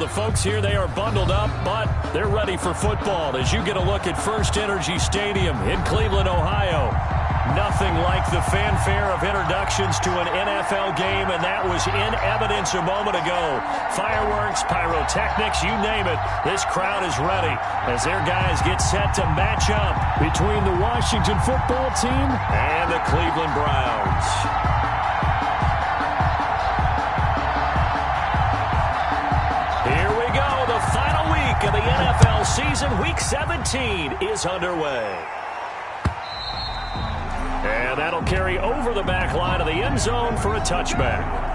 the folks here, they are bundled up, but they're ready for football. As you get a look at First Energy Stadium in Cleveland, Ohio, nothing like the fanfare of introductions to an NFL game, and that was in evidence a moment ago. Fireworks, pyrotechnics, you name it. This crowd is ready as their guys get set to match up between the Washington football team and the Cleveland Browns. Here we go. The final week of the NFL season. Week 17 is underway. And that'll carry over the back line of the end zone for a touchback.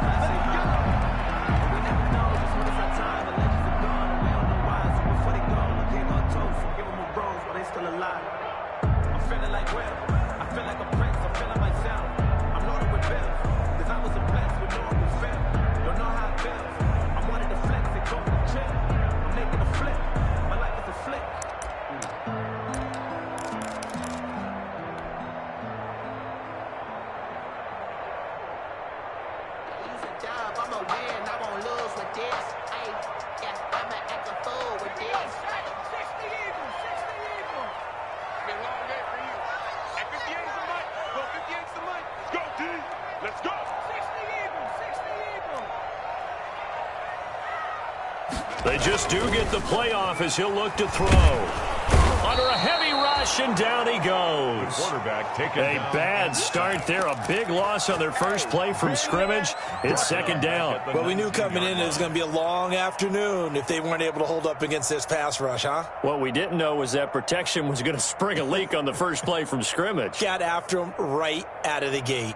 They just do get the playoff as he'll look to throw. Under a heavy rush, and down he goes. A bad start there. A big loss on their first play from scrimmage. It's second down. Well, we knew coming in it was going to be a long afternoon if they weren't able to hold up against this pass rush, huh? What we didn't know was that protection was going to spring a leak on the first play from scrimmage. Got after him right out of the gate.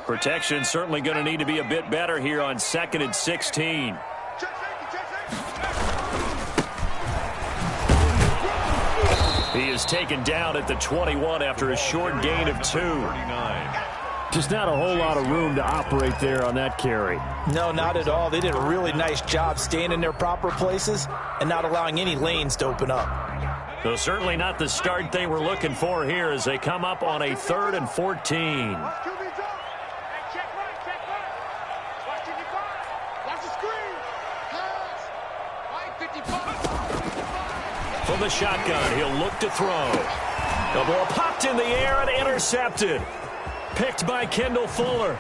Protection certainly going to need to be a bit better here on 2nd and 16. He is taken down at the 21 after a short gain of 2. Just not a whole lot of room to operate there on that carry. No, not at all. They did a really nice job staying in their proper places and not allowing any lanes to open up. So certainly not the start they were looking for here as they come up on a 3rd and 14. From the shotgun, he'll look to throw. The ball popped in the air and intercepted. Picked by Kendall Fuller.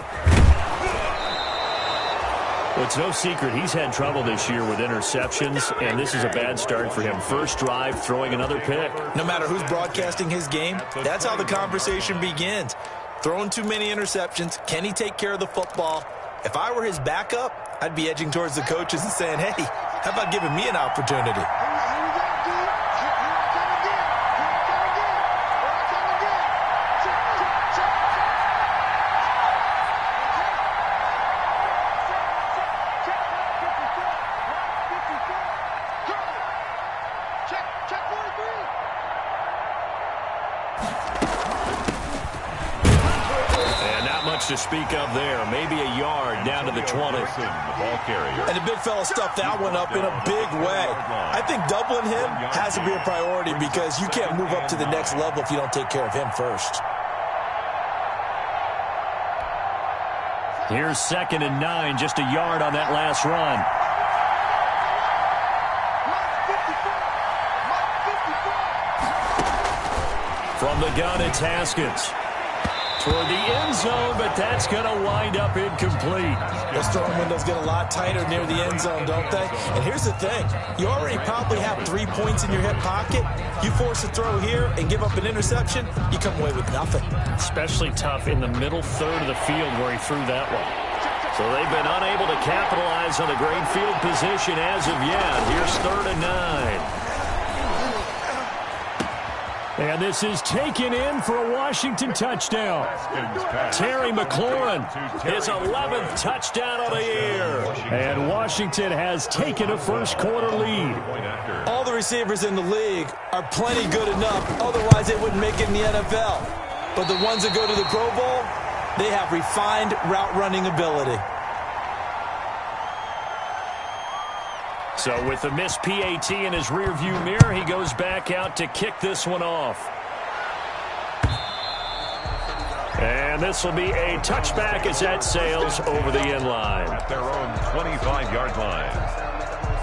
Well, it's no secret he's had trouble this year with interceptions, and this is a bad start for him. First drive, throwing another pick. No matter who's broadcasting his game, that's how the conversation begins. Throwing too many interceptions, can he take care of the football? If I were his backup, I'd be edging towards the coaches and saying, hey, how about giving me an opportunity? To speak of there, maybe a yard down to the 20. And the big fella stuffed that one up in a big way. I think doubling him has to be a priority because you can't move up to the next level if you don't take care of him first. Here's 2nd and 9, just a yard on that last run. From the gun, it's Haskins. Toward the end zone, but that's going to wind up incomplete. Those throwing windows get a lot tighter near the end zone, don't they? And here's the thing. You already probably have 3 points in your hip pocket. You force a throw here and give up an interception, you come away with nothing. Especially tough in the middle third of the field where he threw that one. So they've been unable to capitalize on a great field position as of yet. Here's 3rd and 9. And this is taken in for a Washington touchdown. Terry McLaurin, his 11th touchdown of the year. And Washington has taken a first-quarter lead. All the receivers in the league are plenty good enough, otherwise they wouldn't make it in the NFL. But the ones that go to the Pro Bowl, they have refined route-running ability. So with the missed PAT in his rearview mirror, he goes back out to kick this one off. And this will be a touchback as that sails over the end line. At their own 25-yard line.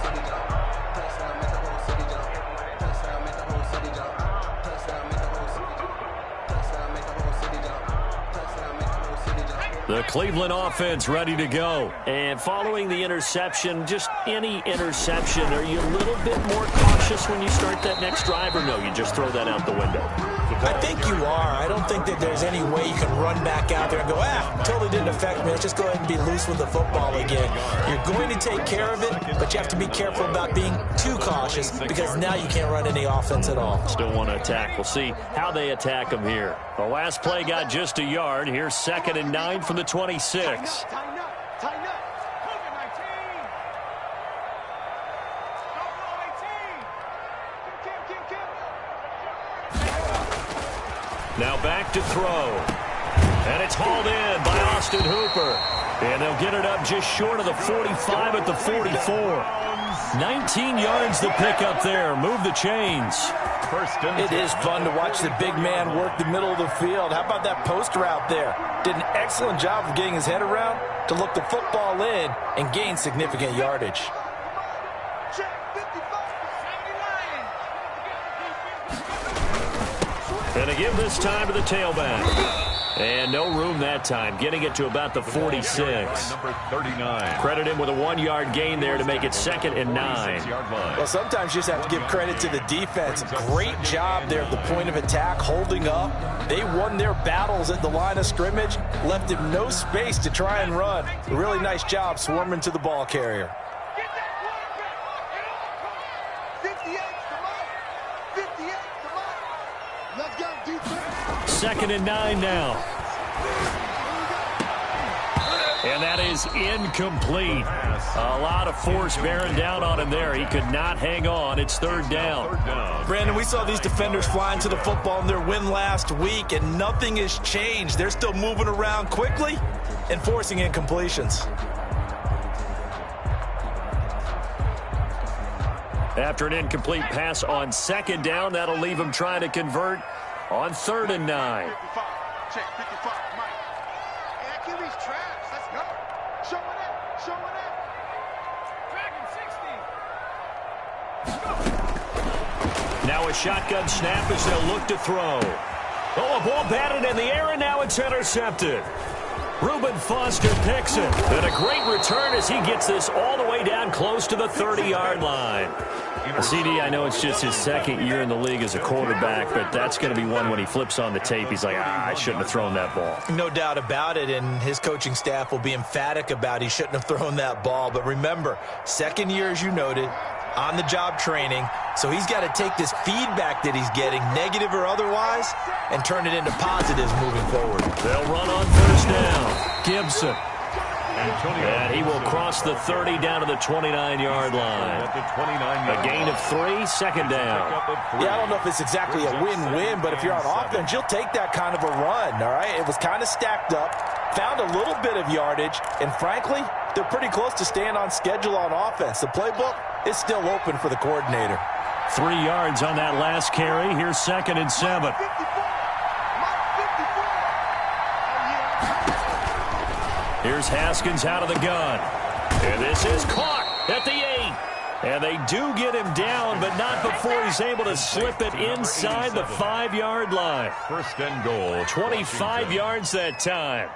The Cleveland offense ready to go. And following the interception, just any interception, are you a little bit more cautious when you start that next drive, or no, you just throw that out the window? I think you are. I don't think that there's any way you can run back out there and go, totally didn't affect me. Let's just go ahead and be loose with the football again. You're going to take care of it, but you have to be careful about being too cautious because now you can't run any offense at all. Still want to attack. We'll see how they attack them here. The last play got just a yard. Here's 2nd and 9 from the 26. Tighten up. Now back to throw. And it's hauled in by Austin Hooper. And they'll get it up just short of the 45 at the 44. 19 yards to pick up there. Move the chains. It is fun to watch the big man work the middle of the field. How about that post route there? Did an excellent job of getting his head around to look the football in and gain significant yardage. And they give this time to the tailback. And no room that time, getting it to about the 46. Number 39. Credit him with a 1-yard gain there to make it 2nd and 9. Well, sometimes you just have to give credit to the defense. Great job there at the point of attack, holding up. They won their battles at the line of scrimmage, left him no space to try and run. A really nice job swarming to the ball carrier. 2nd and 9 now. And that is incomplete. A lot of force bearing down on him there. He could not hang on. It's 3rd down. Brandon, we saw these defenders flying to the football in their win last week, and nothing has changed. They're still moving around quickly and forcing incompletions. After an incomplete pass on 2nd down, that'll leave him trying to convert on 3rd and 9. 55. Check 55. Mike. Hey, that QB's trash. Let's go. Showing it. Dragon 60. Now a shotgun snap as they'll look to throw. Oh, a ball batted in the air, and now it's intercepted. Reuben Foster picks it. And a great return as he gets this all the way down close to the 30-yard line. CD, I know it's just his 2nd year in the league as a quarterback, but that's going to be one when he flips on the tape. He's like, I shouldn't have thrown that ball. No doubt about it, and his coaching staff will be emphatic about he shouldn't have thrown that ball. But remember, 2nd year, as you noted, on-the-job training, so he's got to take this feedback that he's getting, negative or otherwise, and turn it into positives moving forward. They'll run on 1st down. Gibson. And he will cross the 30 down to the 29-yard line. A gain of 3, 2nd down. Yeah, I don't know if it's exactly a win-win, but if you're on offense, you'll take that kind of a run, all right? It was kind of stacked up, found a little bit of yardage, and frankly, they're pretty close to staying on schedule on offense. The playbook is still open for the coordinator. 3 yards on that last carry. Here's 2nd and 7. Here's Haskins out of the gun. And this is caught at the 8. And they do get him down, but not before he's able to slip it inside the 5-yard line. 1st and goal. 25 yards that time.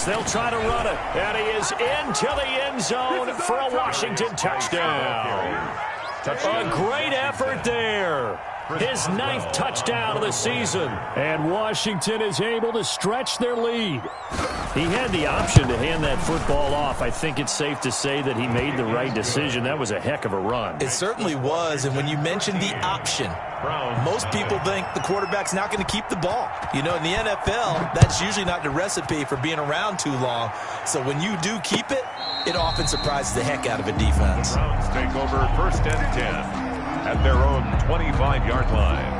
They'll try to run it, and he is into the end zone for a Washington touchdown. A great effort there. His 9th touchdown of the season, and Washington is able to stretch their lead. He had the option to hand that football off. I think it's safe to say that he made the right decision. That was a heck of a run. It certainly was, and when you mentioned the option, most people think the quarterback's not going to keep the ball. You know, in the NFL, that's usually not the recipe for being around too long. So when you do keep it, it often surprises the heck out of a defense. The Browns take over 1st and 10 at their own 25-yard line.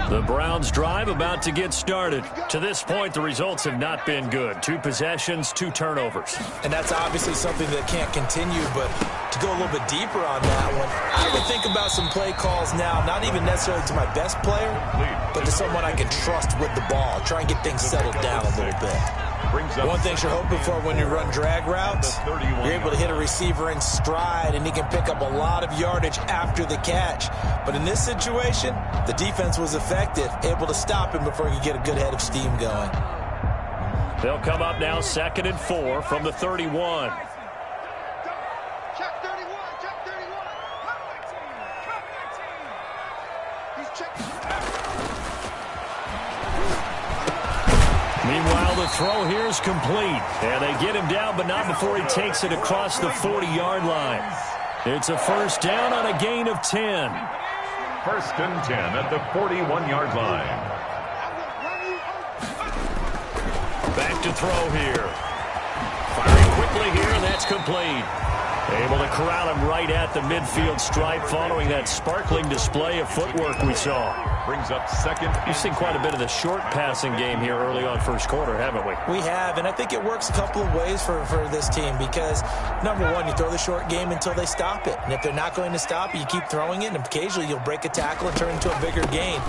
The Browns' drive about to get started. To this point, the results have not been good. 2 possessions, 2 turnovers. And that's obviously something that can't continue, but to go a little bit deeper on that one, I would think about some play calls now, not even necessarily to my best player, but to someone I can trust with the ball. Try and get things settled down a little bit. One thing you're hoping for when you run drag routes, you're able to hit a receiver in stride, and he can pick up a lot of yardage after the catch. But in this situation, the defense was effective, able to stop him before he could get a good head of steam going. They'll come up now 2nd and 4 from the 31. Check 31, check 31. He's checking. Meanwhile, the throw here is complete. And they get him down, but not before he takes it across the 40-yard line. It's a first down on a gain of 10. 1st and 10 at the 41-yard line. Back to throw here. Firing quickly here, and that's complete. Able to corral him right at the midfield stripe following that sparkling display of footwork we saw. Brings up 2nd. We've seen quite a bit of the short passing game here early on first quarter, haven't we? We have, and I think it works a couple of ways for this team because, number one, you throw the short game until they stop it. And if they're not going to stop it, you keep throwing it, and occasionally you'll break a tackle and turn into a bigger gain.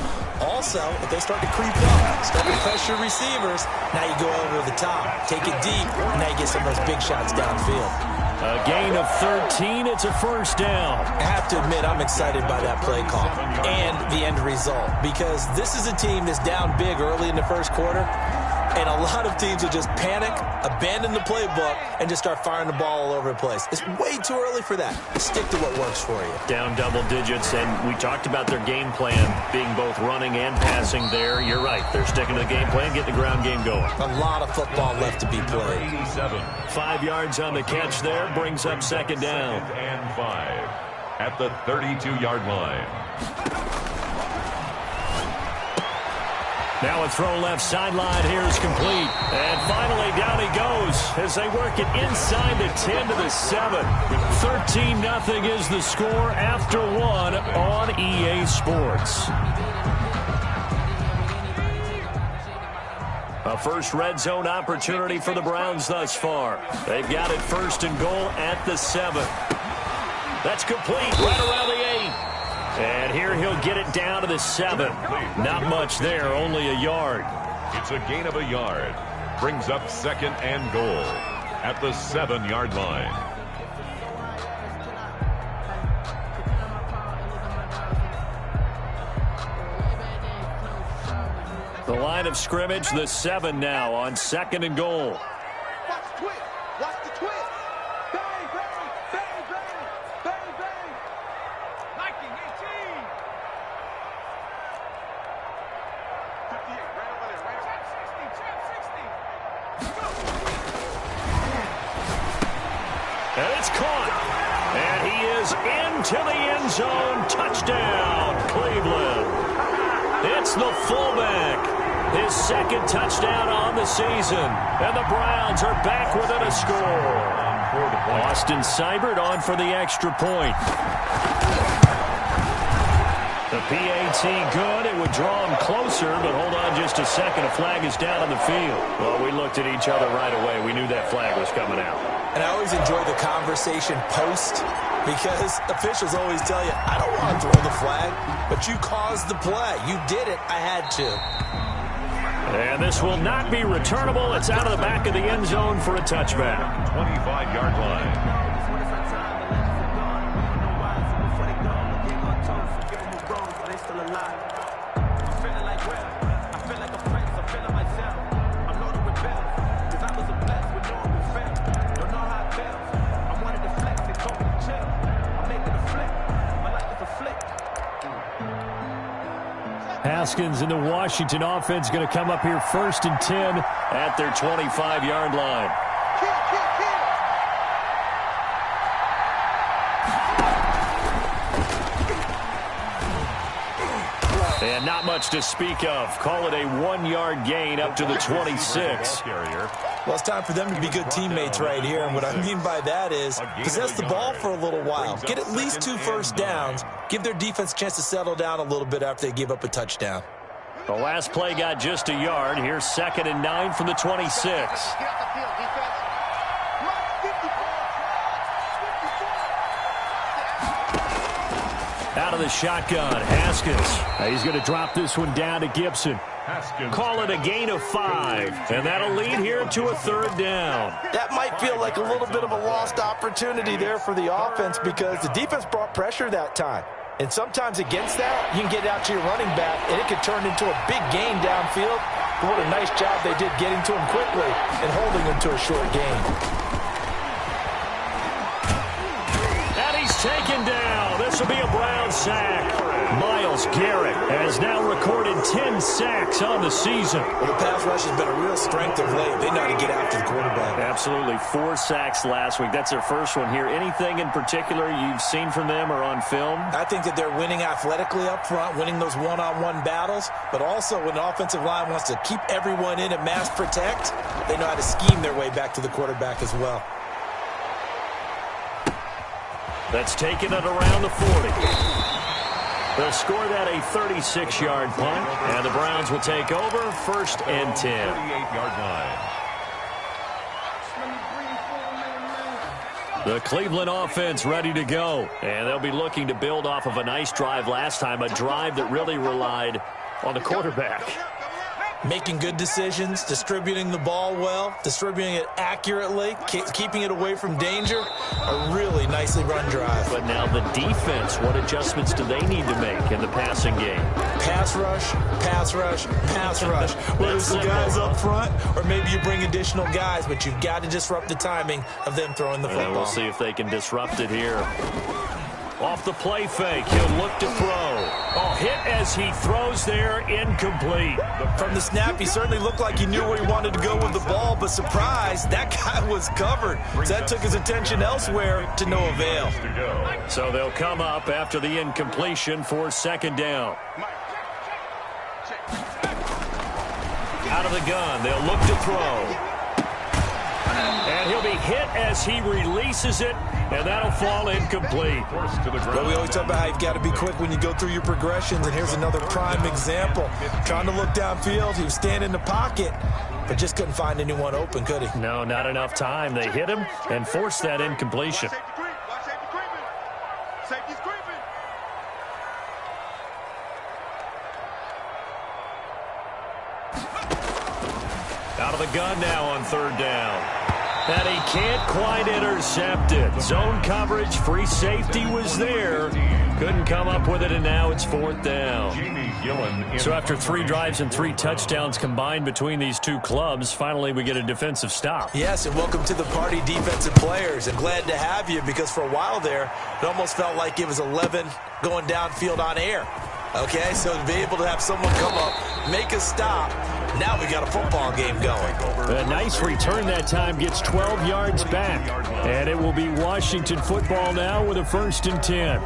Also, if they start to creep up, start to pressure receivers, now you go over the top. Take it deep, and now you get some of those big shots downfield. A gain of 13. It's a first down. I have to admit, I'm excited by that play call and the end result because this is a team that's down big early in the first quarter, and a lot of teams will just panic, abandon the playbook, and just start firing the ball all over the place. It's way too early for that. Stick to what works for you. Down double digits, and we talked about their game plan being both running and passing there. You're right. They're sticking to the game plan, getting the ground game going. A lot of football left to be played. 87. 5 yards on the catch there, brings up 2nd down. 2nd and 5 at the 32-yard line. Now a throw left sideline here is complete. And finally down he goes as they work it inside the 10 to the 7. 13-0 is the score after 1 on EA Sports. A first red zone opportunity for the Browns thus far. They've got it 1st and goal at the 7. That's complete right around the 8. And here he'll get it down to the 7. Not much there, only a yard. It's a gain of a yard. Brings up 2nd and goal at the 7-yard line. The line of scrimmage, the 7 now on 2nd and goal. Watch the twist. Watch the twist. Bang, bang, bang, bang, bang, bang. Liking 18. 58, right over there, right over there. 60, 60. Go. And it's caught. And he is into the end zone. Touchdown, Cleveland. It's the fullback. His 2nd touchdown on the season. And the Browns are back within a score. Austin Seibert on for the extra point. The PAT good. It would draw him closer, but hold on just a second. A flag is down on the field. Well, we looked at each other right away. We knew that flag was coming out. And I always enjoy the conversation post because officials always tell you, I don't want to throw the flag, but you caused the play. You did it. I had to. And this will not be returnable. It's out of the back of the end zone for a touchback. 25-yard line. Haskins and the Washington offense going to come up here 1st and 10 at their 25-yard line. And not much to speak of. Call it a 1-yard gain up to the 26. Well, it's time for them to be good teammates right here. And what I mean by that is possess the ball for a little while. Get at least 2 first downs. Give their defense a chance to settle down a little bit after they give up a touchdown. The last play got just a yard. Here's 2nd and 9 from the 26. Out of the shotgun, Haskins. He's going to drop this one down to Gibson. Call it a gain of 5, and that'll lead here to a 3rd down. That might feel like a little bit of a lost opportunity there for the offense because the defense brought pressure that time. And sometimes against that, you can get out to your running back, and it could turn into a big gain downfield. But what a nice job they did getting to him quickly and holding him to a short gain. And he's taken down. This will be a Brown sack. Myles Garrett has now recorded 10 sacks on the season. Well, the pass rush has been a real strength of late. They know how to get after the quarterback. Absolutely. 4 sacks last week. That's their first one here. Anything in particular you've seen from them or on film? I think that they're winning athletically up front, winning those one-on-one battles, but also when the offensive line wants to keep everyone in and mass protect, they know how to scheme their way back to the quarterback as well. That's taken it around the 40. They'll score that a 36-yard punt, and the Browns will take over 1st and 10. 38-yard line. The Cleveland offense ready to go, and they'll be looking to build off of a nice drive last time, a drive that really relied on the quarterback. Making good decisions, distributing the ball well, distributing it accurately, keeping it away from danger. A really nicely run drive. But now the defense, what adjustments do they need to make in the passing game? Pass rush, pass rush, pass rush. Whether it's the guys up front or maybe you bring additional guys, but you've got to disrupt the timing of them throwing the football. And we'll see if they can disrupt it here. Off the play fake, he'll look to throw. Oh, hit as he throws there, incomplete. From the snap, he certainly looked like he knew where he wanted to go with the ball, but surprise, that guy was covered. So that took his attention elsewhere to no avail. So they'll come up after the incompletion for 2nd down. Out of the gun, they'll look to throw. And he'll be hit as he releases it, and that'll fall incomplete. Well, we always talk about how you've got to be quick when you go through your progressions, and here's another prime example. Trying to look downfield, he was standing in the pocket, but just couldn't find anyone open, could he? No, not enough time. They hit him and forced that incompletion. Out of the gun now on 3rd down. And he can't quite intercept it. Zone coverage, free safety was there. Couldn't come up with it, and now it's 4th down. So after 3 drives and 3 touchdowns combined between these two clubs, finally we get a defensive stop. Yes, and welcome to the party, defensive players. And glad to have you because for a while there, it almost felt like it was 11 going downfield on air. Okay, so to be able to have someone come up, make a stop, now we got a football game going. A nice return that time, gets 12 yards back. And it will be Washington football now with a 1st and 10.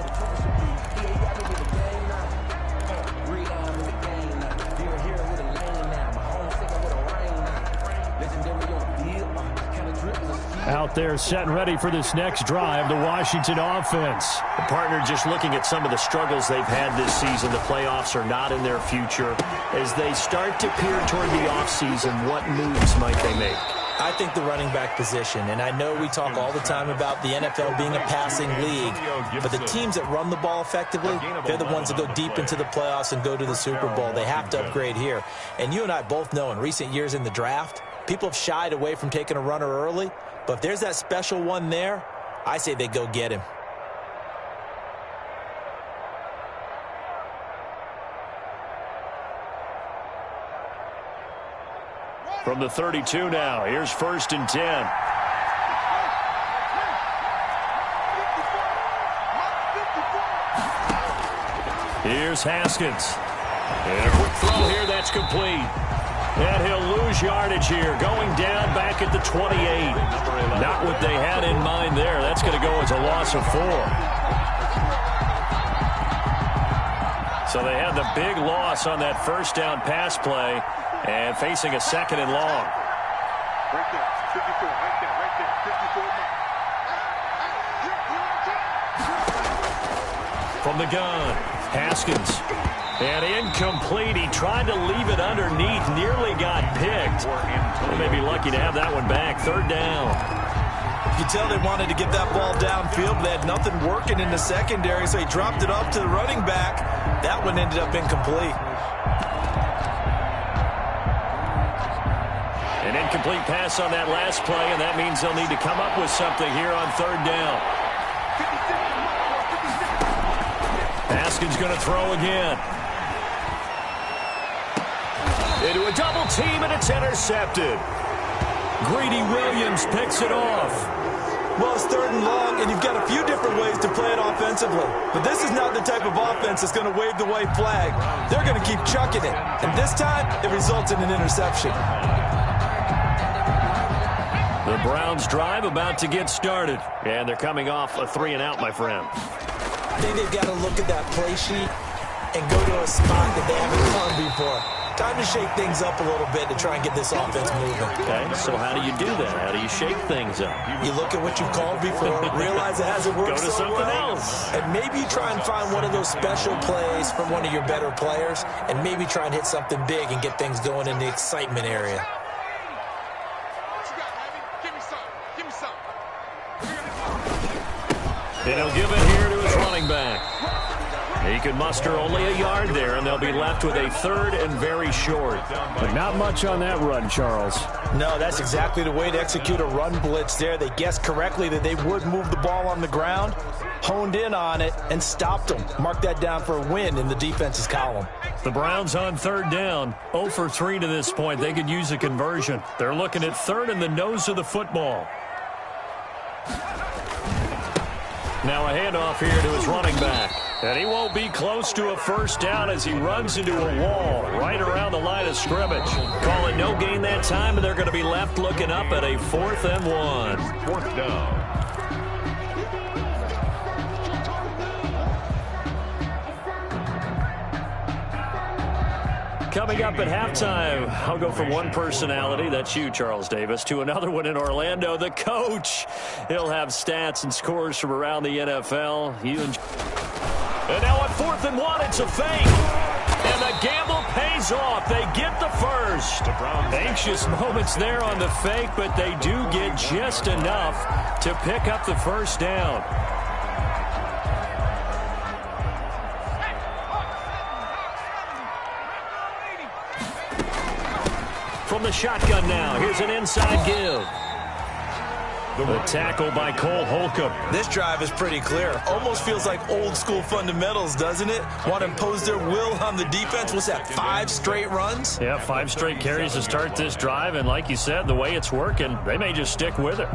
Out there set and ready for this next drive, the Washington offense. The partner just looking at some of the struggles they've had this season. The playoffs are not in their future. As they start to peer toward the offseason, what moves might they make? I think the running back position, and I know we talk all the time about the NFL being a passing league, but the teams that run the ball effectively, they're the ones that go deep into the playoffs and go to the Super Bowl. They have to upgrade here. And you and I both know in recent years in the draft, people have shied away from taking a runner early. But if there's that special one there, I say they go get him. From the 32 now, here's 1st and 10. Here's Haskins. And a quick throw here, that's complete. And he'll lose yardage here, going down back at the 28. Not what they had in mind there. That's going to go as a loss of 4. So they had the big loss on that 1st down pass play and facing a 2nd and long. Right there, 54, right there, 54. From the gun, Haskins. And incomplete. He tried to leave it underneath, nearly got picked. They may be lucky to have that one back. Third down. You can tell they wanted to get that ball downfield, but they had nothing working in the secondary, so he dropped it off to the running back. That one ended up incomplete. An incomplete pass on that last play, and that means they'll need to come up with something here on third down. Haskins going to throw again. Into a double team, and it's intercepted. Greedy Williams picks it off. Well, it's third and long, and you've got a few different ways to play it offensively. But this is not the type of offense that's going to wave the white flag. They're going to keep chucking it. And this time, it results in an interception. The Browns drive about to get started. And they're coming off a 3-and-out, my friend. I think they've got to look at that play sheet and go to a spot that they haven't gone before. Time to shake things up a little bit to try and get this offense moving. Okay, so how do you do that? How do you shake things up? You look at what you've called before, realize it hasn't worked Go to so something well, else. and maybe you try and find one of those special plays from one of your better players, and maybe try and hit something big and get things going in the excitement area. What you got, baby? Give me some. Give me some. And he'll give it here to his running back. He can muster only a yard there, and they'll be left with a third and very short. But not much on that run, Charles. No, that's exactly the way to execute a run blitz there. They guessed correctly that they would move the ball on the ground, honed in on it, and stopped them. Mark that down for a win in the defense's column. The Browns on third down, 0 for 3 to this point. They could use a conversion. They're looking at third in the nose of the football. Now a handoff here to his running back. And he won't be close to a first down as he runs into a wall right around the line of scrimmage. Call it no gain that time, and they're going to be left looking up at a 4th and 1. Fourth down. Coming up at halftime, I'll go from one personality, that's you, Charles Davis, to another one in Orlando, the coach. He'll have stats and scores from around the NFL. And now on 4th and 1, it's a fake. And the gamble pays off. They get the first. Anxious moments there on the fake, but they do get just enough to pick up the first down. From the shotgun now, here's an inside give. The tackle by Cole Holcomb. This drive is pretty clear. Almost feels like old school fundamentals, doesn't it? Want to impose their will on the defense. What's that, 5 straight runs? Yeah, 5 straight carries to start this drive, and like you said, the way it's working, they may just stick with it.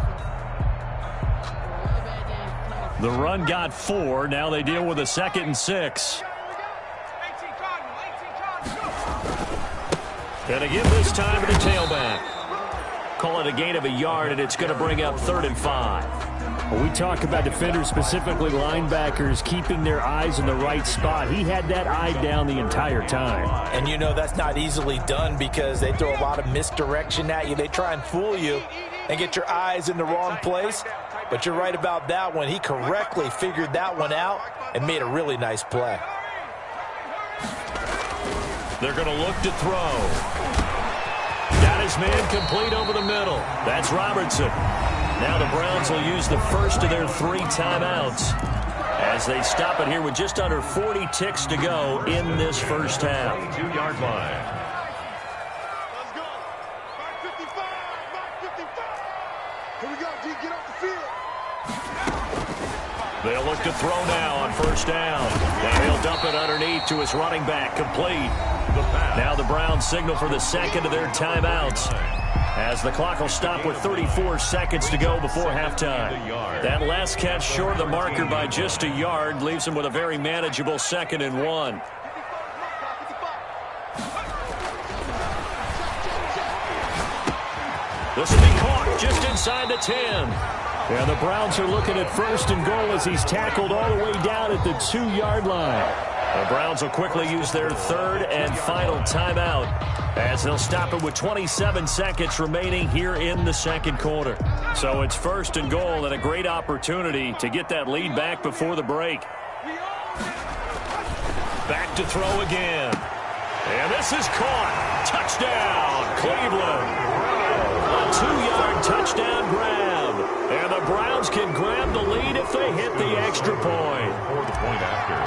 The run got 4. Now they deal with a 2nd and 6. And again this time to the tailback. Call it a gain of a yard, and it's going to bring up 3rd and 5. When we talk about defenders, specifically linebackers, keeping their eyes in the right spot, he had that eye down the entire time. And you know that's not easily done because they throw a lot of misdirection at you. They try and fool you and get your eyes in the wrong place. But you're right about that one. He correctly figured that one out and made a really nice play. They're going to look to throw. Got his man complete over the middle. That's Robertson. Now the Browns will use the first of their 3 timeouts as they stop it here with just under 40 ticks to go in this first half. 2-yard line. Let's go. Mark 55. Mark 55. Here we go, G. Get off the field. They'll look to throw now on first down. Now he'll dump it underneath to his running back, complete. Now the Browns signal for the second of their timeouts as the clock will stop with 34 seconds to go before halftime. That last catch short of the marker by just a yard leaves him with a very manageable 2nd and 1. This will be caught just inside the 10. And the Browns are looking at 1st and goal as he's tackled all the way down at the 2-yard line. The Browns will quickly use their 3rd and final timeout as they'll stop it with 27 seconds remaining here in the 2nd quarter. So it's 1st and goal and a great opportunity to get that lead back before the break. Back to throw again. And this is caught. Touchdown, Cleveland. A 2-yard touchdown grab. And the Browns can grab the lead if they hit the extra point. Or the point after.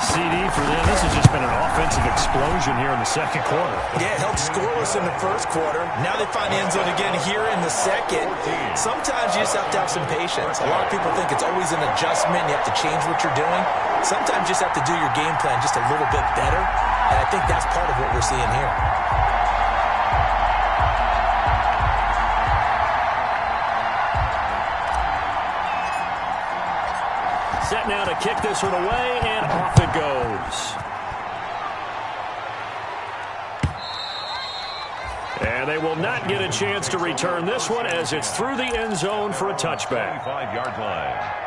CD for them. This has just been an offensive explosion here in the second quarter. Yeah, it held scoreless in the first quarter. Now they find the end zone again here in the second. Sometimes you just have to have some patience. A lot of people think it's always an adjustment. You have to change what you're doing. Sometimes you just have to do your game plan just a little bit better. And I think that's part of what we're seeing here. Set now to kick this one away, and off it goes. And they will not get a chance to return this one as it's through the end zone for a touchback. 5-yard line.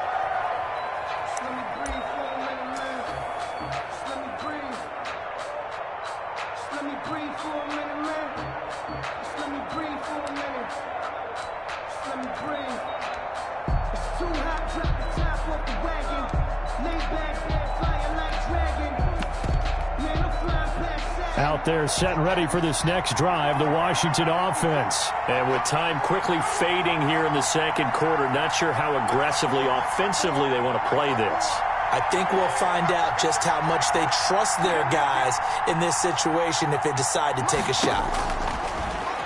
Out there set and ready for this next drive, the Washington offense. And with time quickly fading here in the second quarter, not sure how aggressively, offensively they want to play this. I think we'll find out just how much they trust their guys in this situation if they decide to take a shot.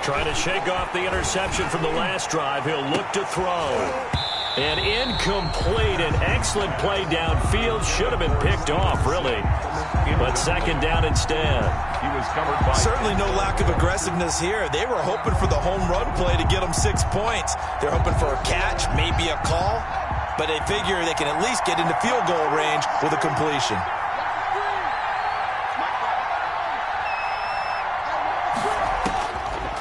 Trying to shake off the interception from the last drive. He'll look to throw. And incomplete. An excellent play downfield. Should have been picked off, really. But second down instead. He was covered by... Certainly no lack of aggressiveness here. They were hoping for the home run play to get them 6 points. They're hoping for a catch, maybe a call. But they figure they can at least get into field goal range with a completion.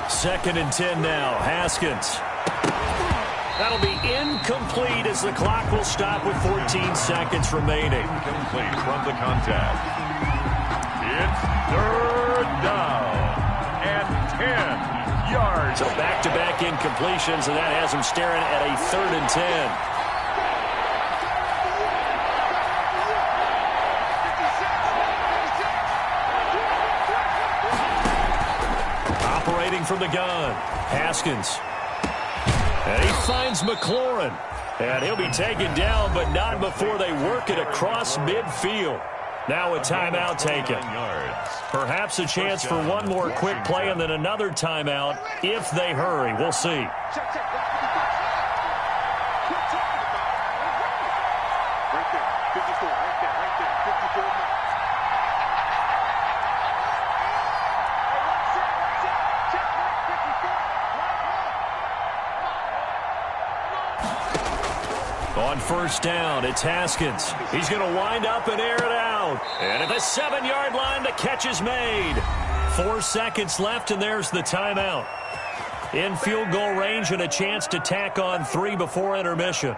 Second and 10 now. Haskins. That'll be incomplete as the clock will stop with 14 seconds remaining. Incomplete from the contact. It's third down and 10 yards. So back-to-back incompletions, and that has him staring at a 3rd and 10. Operating from the gun, Haskins. And he finds McLaurin. And he'll be taken down, but not before they work it across midfield. Now a timeout taken. Perhaps a chance for one more quick play and then another timeout if they hurry. We'll see. On first down, it's Haskins. He's going to wind up and air it out. And at the 7-yard line, the catch is made. 4 seconds left, and there's the timeout. In field goal range and a chance to tack on 3 before intermission.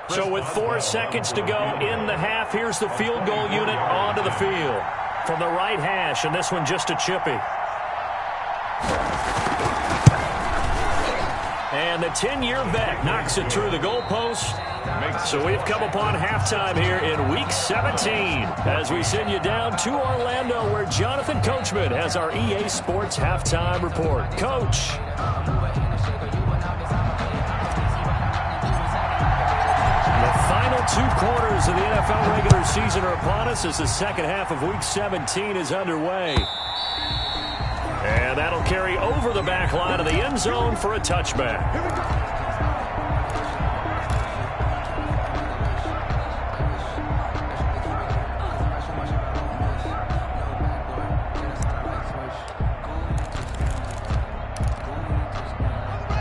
So with 4 seconds to go in the half, here's the field goal unit onto the field. From the right hash, and this one just a chippy. And the 10-year vet knocks it through the goalpost. So we've come upon halftime here in Week 17 as we send you down to Orlando where Jonathan Coachman has our EA Sports Halftime Report. Coach. The final 2 quarters of the NFL regular season are upon us as the second half of Week 17 is underway. And that'll carry over the back line of the end zone for a touchback.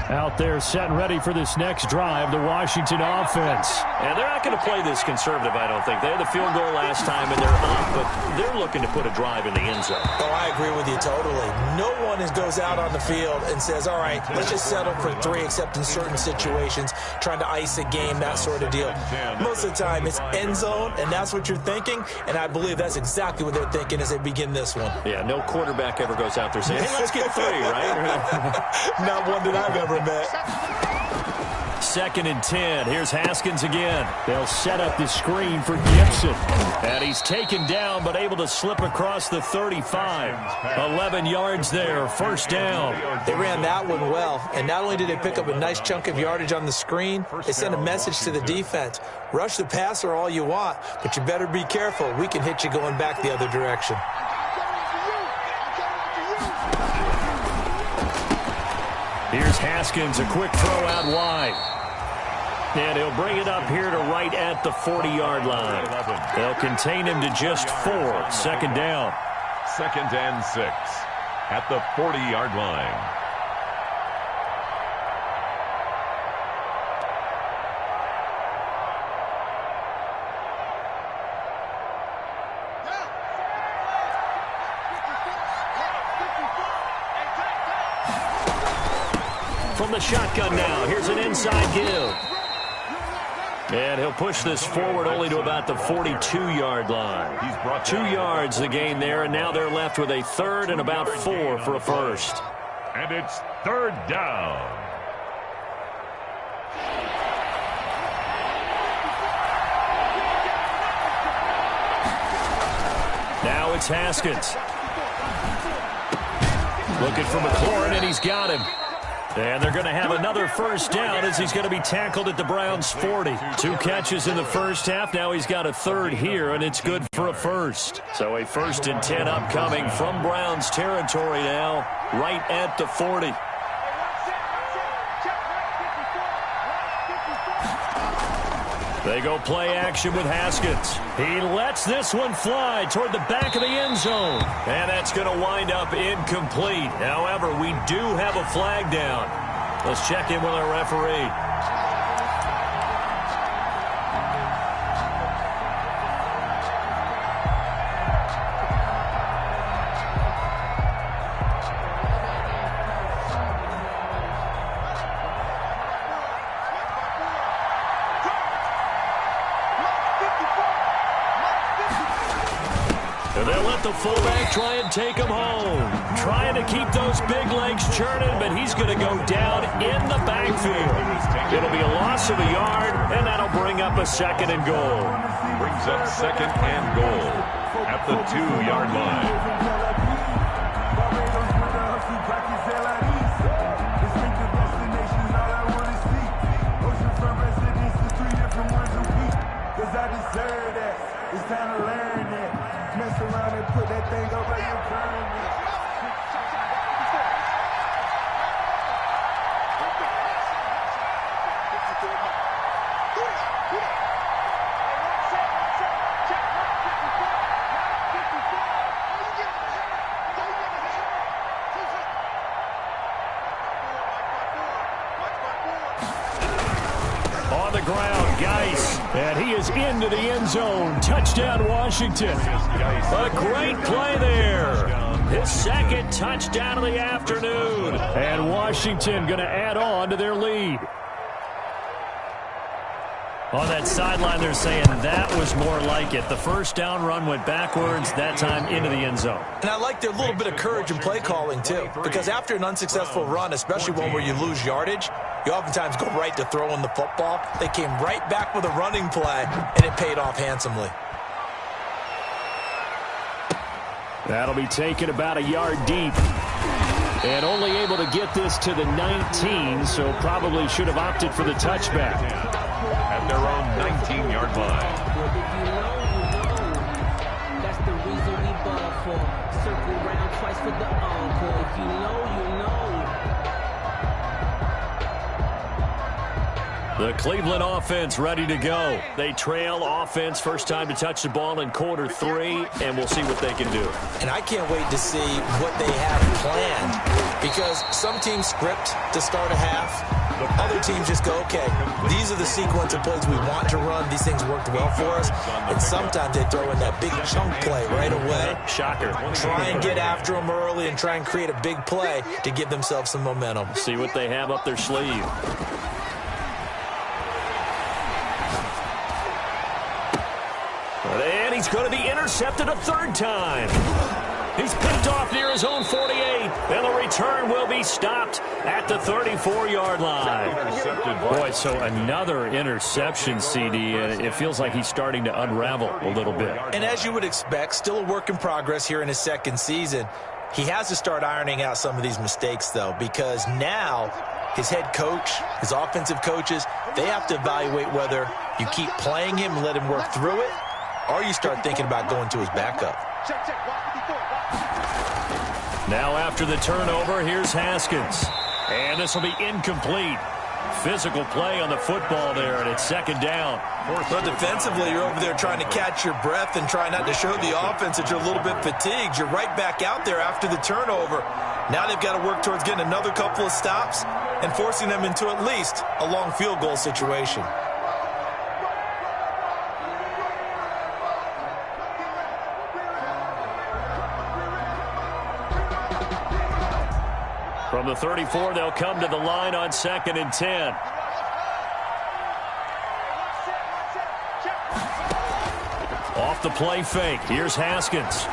Out there set and ready for this next drive, the Washington offense. And they're not going to play this conservative, I don't think. They had the field goal last time, and they're up, but they're looking to put a drive in the end zone. Oh, I agree with you totally. No one goes out on the field and says, all right, let's just settle for 3, except in certain situations, trying to ice a game, that sort of deal. Most of the time, it's end zone, and that's what you're thinking, and I believe that's exactly what they're thinking as they begin this one. Yeah, no quarterback ever goes out there saying, hey, let's get 3, right? Not one that I've ever met. 2nd and 10. Here's Haskins again. They'll set up the screen for Gibson. And he's taken down, but able to slip across the 35. 11 yards there, first down. They ran that one well, and not only did they pick up a nice chunk of yardage on the screen, they sent a message to the defense. Rush the passer all you want, but you better be careful. We can hit you going back the other direction. Here's Haskins, a quick throw out wide. And he'll bring it up here to right at the 40-yard line. They'll contain him to just 4. 2nd down. 2nd and 6 at the 40-yard line. From the shotgun now, here's an inside give. And he'll push this forward only to about the 42-yard line. 2 yards the gain there, and now they're left with a 3rd and about 4 for a first. And it's 3rd down. Now it's Haskins. Looking for McLaurin, and he's got him. And they're going to have another first down as he's going to be tackled at the Browns' 40. 2 catches in the first half. Now he's got a 3rd here, and it's good for a first. So a 1st and 10 upcoming from Browns territory now, right at the 40. They go play action with Haskins. He lets this one fly toward the back of the end zone. And that's going to wind up incomplete. However, we do have a flag down. Let's check in with our referee. The fullback try and take him home. Trying to keep those big legs churning, but he's going to go down in the backfield. It'll be a loss of a yard, and that'll bring up a 2nd and goal. Brings up 2nd and goal at the 2-yard line. And he is into the end zone. Touchdown, Washington. A great play there. His 2nd touchdown of the afternoon. And Washington going to add on to their lead. On that sideline, they're saying that was more like it. The first down run went backwards, that time into the end zone. And I like their little bit of courage in play calling, too. Because after an unsuccessful run, especially one where you lose yardage, you oftentimes go right to throwing the football. They came right back with a running play, and it paid off handsomely. That'll be taken about a yard deep. And only able to get this to the 19, so probably should have opted for the touchback. At their own 19-yard line. That's the reason we bug for. Circle round twice for the encore. If you know, you know. The Cleveland offense ready to go. They trail offense, first time to touch the ball in quarter 3, and we'll see what they can do. And I can't wait to see what they have planned, because some teams script to start a half. Other teams just go, okay, these are the sequence of plays we want to run. These things worked well for us. And sometimes they throw in that big chunk play right away. Shocker. Try and get after them early and try and create a big play to give themselves some momentum. See what they have up their sleeve. And he's going to be intercepted a 3rd time. He's picked off near his own 48, and the return will be stopped at the 34-yard line. Boy, so another interception, CD, and it feels like he's starting to unravel a little bit. And as you would expect, still a work in progress here in his second season. He has to start ironing out some of these mistakes, though, because now his head coach, his offensive coaches, they have to evaluate whether you keep playing him and let him work through it, or you start thinking about going to his backup. Now after the turnover, here's Haskins. And this will be incomplete. Physical play on the football there, and it's second down. But defensively, you're over there trying to catch your breath and try not to show the offense that you're a little bit fatigued. You're right back out there after the turnover. Now they've got to work towards getting another couple of stops and forcing them into at least a long field goal situation. From the 34, they'll come to the line on 2nd and 10. Off the play fake. Here's Haskins.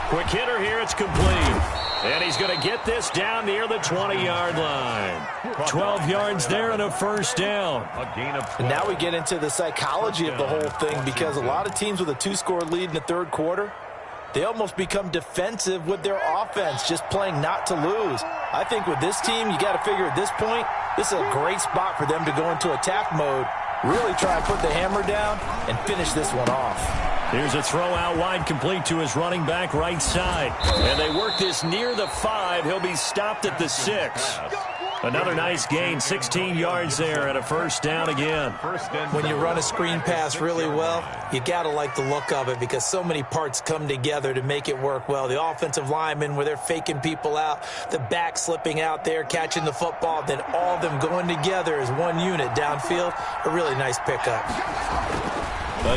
Quick hitter here. It's complete. And he's going to get this down near the 20-yard line. 12 yards there and a first down. And now we get into the psychology of the whole thing, because a lot of teams with a 2-score lead in the third quarter, they almost become defensive with their offense, just playing not to lose. I think with this team, you got to figure at this point, this is a great spot for them to go into attack mode, really try and put the hammer down and finish this one off. Here's a throw out wide, complete to his running back right side. And they work this near the 5. He'll be stopped at the 6. Another nice gain, 16 yards there and a first down again. When you run a screen pass really well, you got to like the look of it, because so many parts come together to make it work well. The offensive linemen, where they're faking people out, the back slipping out there, catching the football, then all of them going together as one unit downfield. A really nice pickup.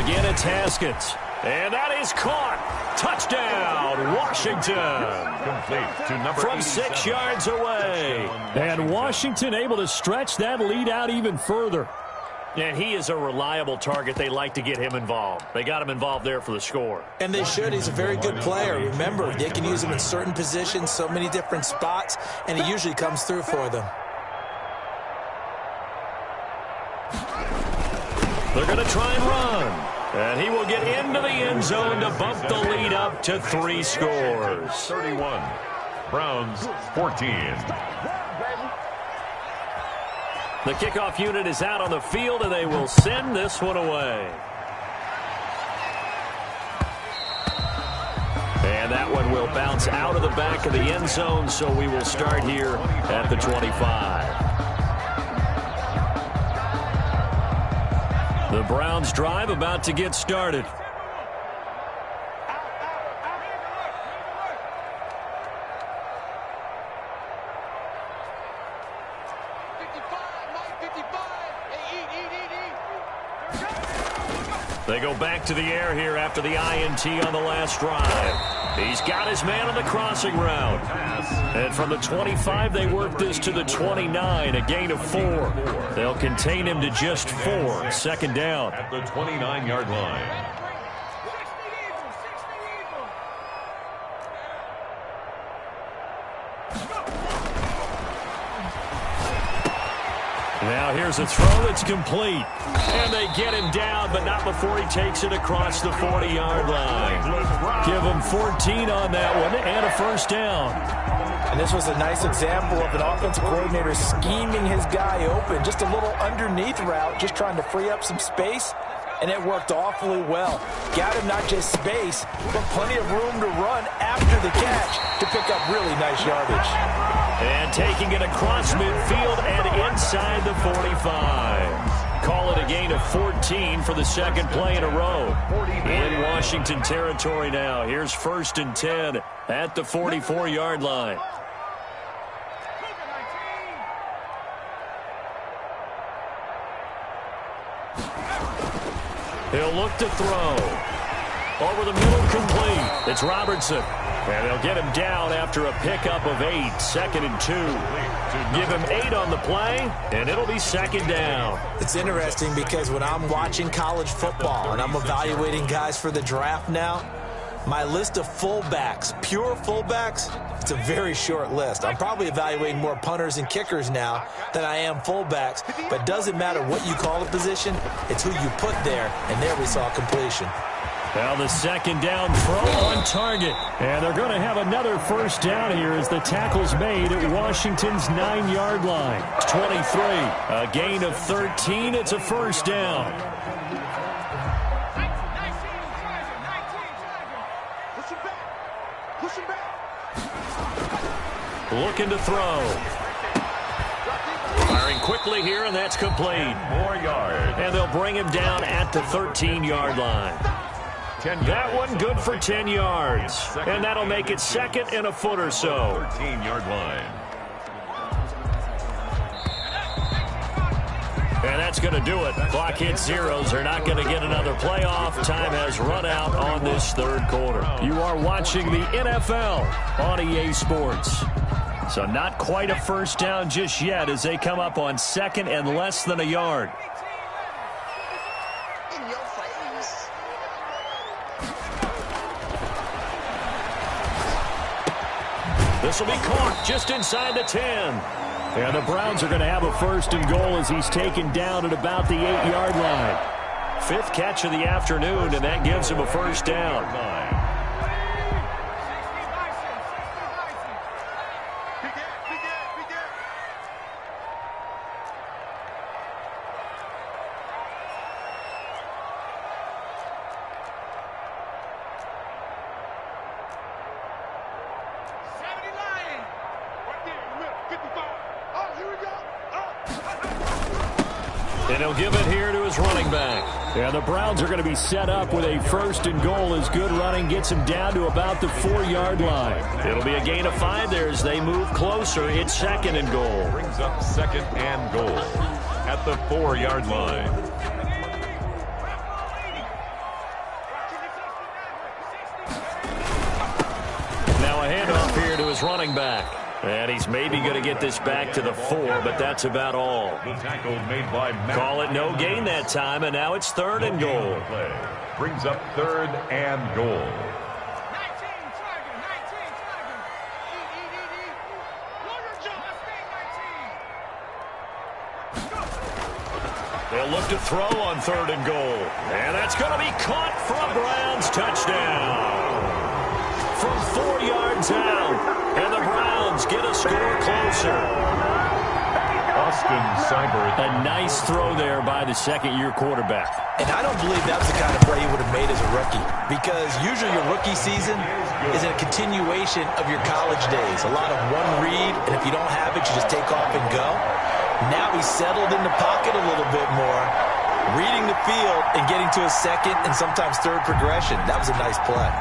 Again, it's Haskins. And that is caught. Touchdown, Washington. Complete to number From 6 yards away. And Washington able to stretch that lead out even further. And he is a reliable target. They like to get him involved. They got him involved there for the score. And they should. He's a very good player. Remember, they can use him in certain positions, so many different spots, and he usually comes through for them. They're going to try and run. And he will get into the end zone to bump the lead up to 3 scores. 31. Browns 14. The kickoff unit is out on the field, and they will send this one away. And that one will bounce out of the back of the end zone, so we will start here at the 25. The Browns drive about to get started. They go back to the air here after the INT on the last drive. He's got his man on the crossing route. And from the 25, they work this to the 29, a gain of 4. They'll contain him to just 4. Second down. At the 29-yard line. Now here's a throw that's complete. And they get him down, but not before he takes it across the 40-yard line. Give him 14 on that one and a first down. And this was a nice example of an offensive coordinator scheming his guy open. Just a little underneath route, just trying to free up some space. And it worked awfully well. Got him not just space, but plenty of room to run after the catch to pick up really nice yardage. And taking it across midfield and inside the 45. Call it a gain of 14 for the second play in a row. In Washington territory now. Here's 1st and 10 at the 44-yard line. He'll look to throw. Over the middle, complete. It's Robertson. And they'll get him down after a pickup of 8. 2nd and 2. Give him 8 on the play, and it'll be second down. It's interesting because when I'm watching college football and I'm evaluating guys for the draft now, My list of fullbacks, pure fullbacks, it's a very short list. I'm probably evaluating more punters and kickers now than I am fullbacks, but it doesn't matter what you call a position, it's who you put there, and there we saw completion. Now the second down throw on target. And they're going to have another first down here as the tackle's made at Washington's 9-yard line. 23, a gain of 13. It's a first down. Looking to throw. Firing quickly here, and that's complete. More yards. And they'll bring him down at the 13-yard line. That one good for 10 yards. And that'll make it second and a foot or so. 13-yard line. And that's going to do it. Clock hits zeros. They're not going to get another playoff. Time has run out on this third quarter. You are watching the NFL on EA Sports. So not quite a first down just yet as they come up on second and less than a yard. This will be caught just inside the 10. And the Browns are going to have a first and goal as he's taken down at about the 8-yard line. Fifth catch of the afternoon, and that gives him a first down. And he'll give it here to his running back. And the Browns are going to be set up with a first and goal as good running gets him down to about the 4-yard line. It'll be a gain of 5 there as they move closer. It's second and goal. Brings up second and goal at the 4-yard line. Now a handoff here to his running back. And he's maybe going to get this back to the 4, but that's about all. The tackle made by Matt. Call it no gain that time, and now it's third and goal. Brings up third and goal. They'll look to throw on third and goal. And that's going to be caught for a Browns touchdown. From 4 yards out. And the Browns get a score closer. Austin Seibert. A nice throw there by the second-year quarterback. And I don't believe that was the kind of play he would have made as a rookie, because usually your rookie season is a continuation of your college days. A lot of one read, and if you don't have it, you just take off and go. Now he's settled in the pocket a little bit more, reading the field and getting to a second and sometimes third progression. That was a nice play.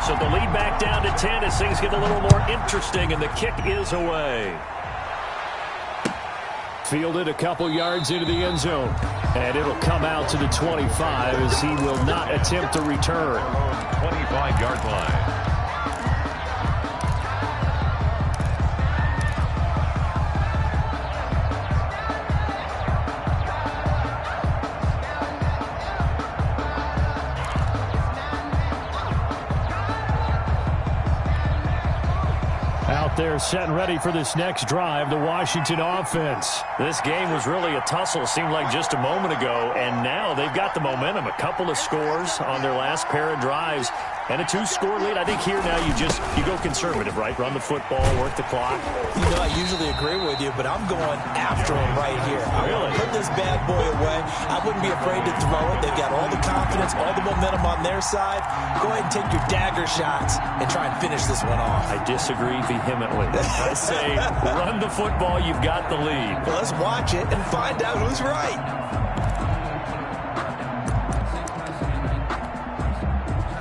So the lead back down to 10 as things get a little more interesting, and the kick is away. Fielded a couple yards into the end zone. And it'll come out to the 25 as he will not attempt a return. 25-yard line. They're set and ready for this next drive, the Washington offense. This game was really a tussle, seemed like just a moment ago, and now they've got the momentum. A couple of scores on their last pair of drives, and a 2-score lead. I think here now you go conservative, right? Run the football, work the clock. You know, I usually agree with you, but I'm going after him right here. I want to put this bad boy away. I wouldn't be afraid to throw it. They've got all the confidence, all the momentum on their side. Go ahead and take your dagger shots and try and finish this one off. I disagree vehemently. I say run the football, you've got the lead. Well, let's watch it and find out who's right.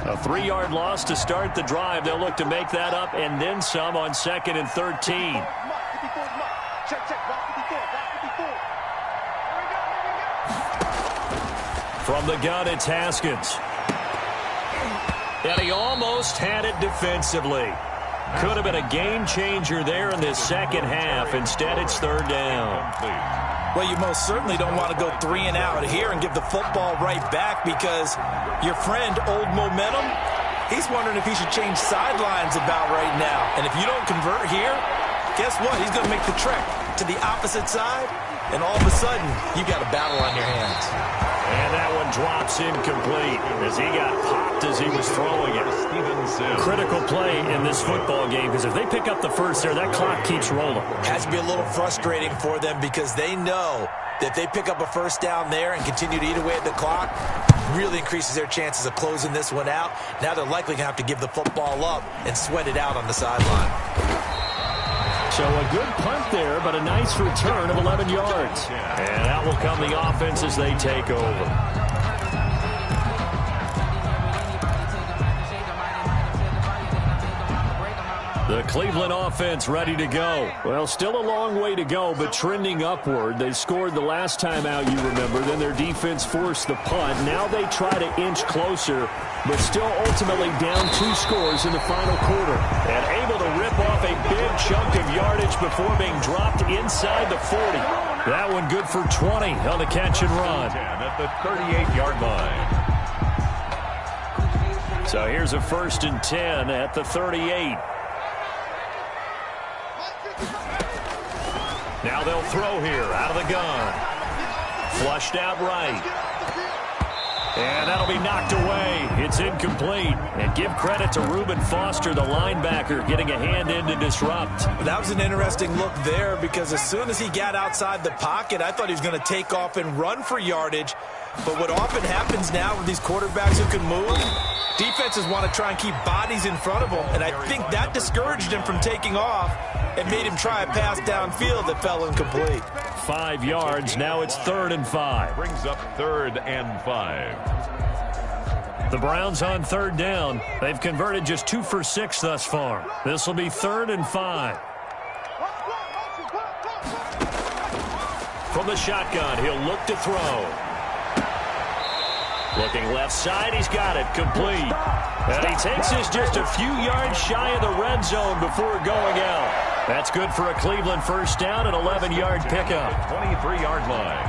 A 3-yard loss to start the drive. They'll look to make that up and then some on second and 13. From the gun, it's Haskins. And he almost had it defensively. Could have been a game changer there in this second half. Instead, it's third down. Well, you most certainly don't want to go 3 and out here and give the football right back, because your friend, Old Momentum, he's wondering if he should change sidelines about right now. And if you don't convert here, guess what? He's going to make the trek to the opposite side, and all of a sudden, you got a battle on your hands. And that one drops incomplete as he got popped as he was throwing it. Critical play in this football game, because if they pick up the first there, that clock keeps rolling. Has to be a little frustrating for them, because they know that if they pick up a first down there and continue to eat away at the clock, really increases their chances of closing this one out. Now they're likely going to have to give the football up and sweat it out on the sideline. So a good punt there, but a nice return of 11 yards. And out will come the offense as they take over. The Cleveland offense ready to go. Well, still a long way to go, but trending upward. They scored the last time out, you remember. Then their defense forced the punt. Now they try to inch closer, but still ultimately down 2 scores in the final quarter. And able to rip off a big chunk of yardage before being dropped inside the 40. That one good for 20 on the catch and run. At the 38-yard line. So here's a 1st and 10 at the 38. Now they'll throw here out of the gun. Flushed out right. And that'll be knocked away. It's incomplete. And give credit to Reuben Foster, the linebacker, getting a hand in to disrupt. That was an interesting look there, because as soon as he got outside the pocket, I thought he was going to take off and run for yardage. But what often happens now with these quarterbacks who can move, defenses want to try and keep bodies in front of them. And I think that discouraged him from taking off and made him try a pass downfield that fell incomplete. 5 yards. Now it's 3rd and 5. Brings up 3rd and 5. The Browns on 3rd down. They've converted just 2 for 6 thus far. This will be 3rd and 5. From the shotgun, he'll look to throw. Looking left side, he's got it, complete. And he takes this just a few yards shy of the red zone before going out. That's good for a Cleveland first down, an 11-yard pickup. 23-yard line.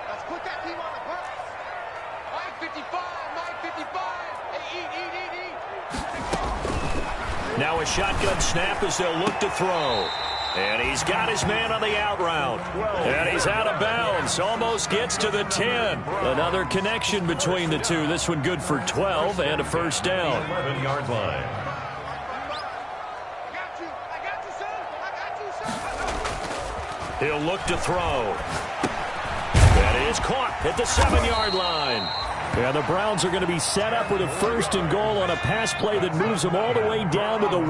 Let's put that team on the bus. 9:55, 9:55. Eat. Now a shotgun snap as they'll look to throw. And he's got his man on the out route. And he's out of bounds. Almost gets to the 10. Another connection between the two. This one good for 12 and a first down. 11-yard line. He'll look to throw. That is caught at the 7-yard line. Yeah, the Browns are going to be set up with a 1st and goal on a pass play that moves them all the way down to the 1.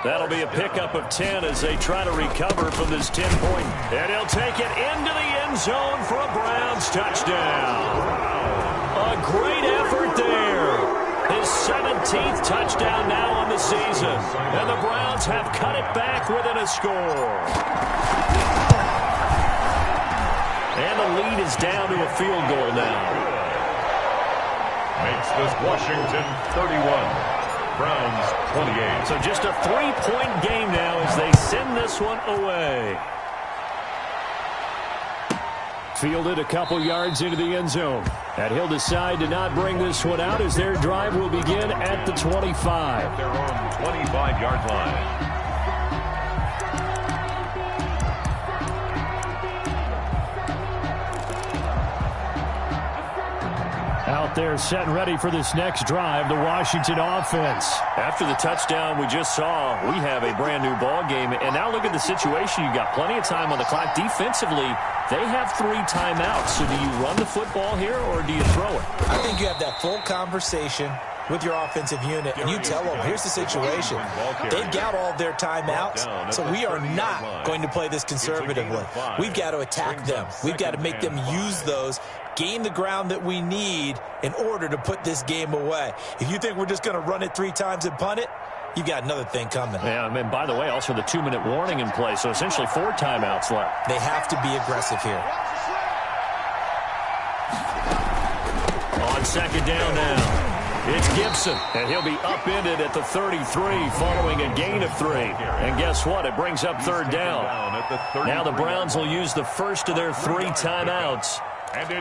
That'll be a pickup of 10 as they try to recover from this 10-point. And he'll take it into the end zone for a Browns touchdown. A great effort there. His 17th touchdown now on the season. And the Browns have cut it back within a score. And the lead is down to a field goal now. Makes this Washington 31, Browns 28. So just a 3-point game now as they send this one away. Fielded a couple yards into the end zone. And he'll decide to not bring this one out as their drive will begin at the 25. Their own 25-yard line. Out there set and ready for this next drive, the Washington offense. After the touchdown we just saw, we have a brand new ball game. And now look at the situation. You've got plenty of time on the clock. Defensively, they have 3 timeouts. So do you run the football here or do you throw it? I think you have that full conversation with your offensive unit, and you tell them, here's the situation. They've got all their timeouts, so we are not going to play this conservatively. We've got to attack them. We've got to make them use those, gain the ground that we need in order to put this game away. If you think we're just going to run it 3 times and punt it, you got another thing coming. Yeah, and by the way, also the 2-minute warning in play, so essentially 4 timeouts left. They have to be aggressive here. On 2nd down now. It's Gibson, and he'll be upended at the 33 following a gain of 3. And guess what? It brings up third down. Now the Browns will use the first of their 3 timeouts.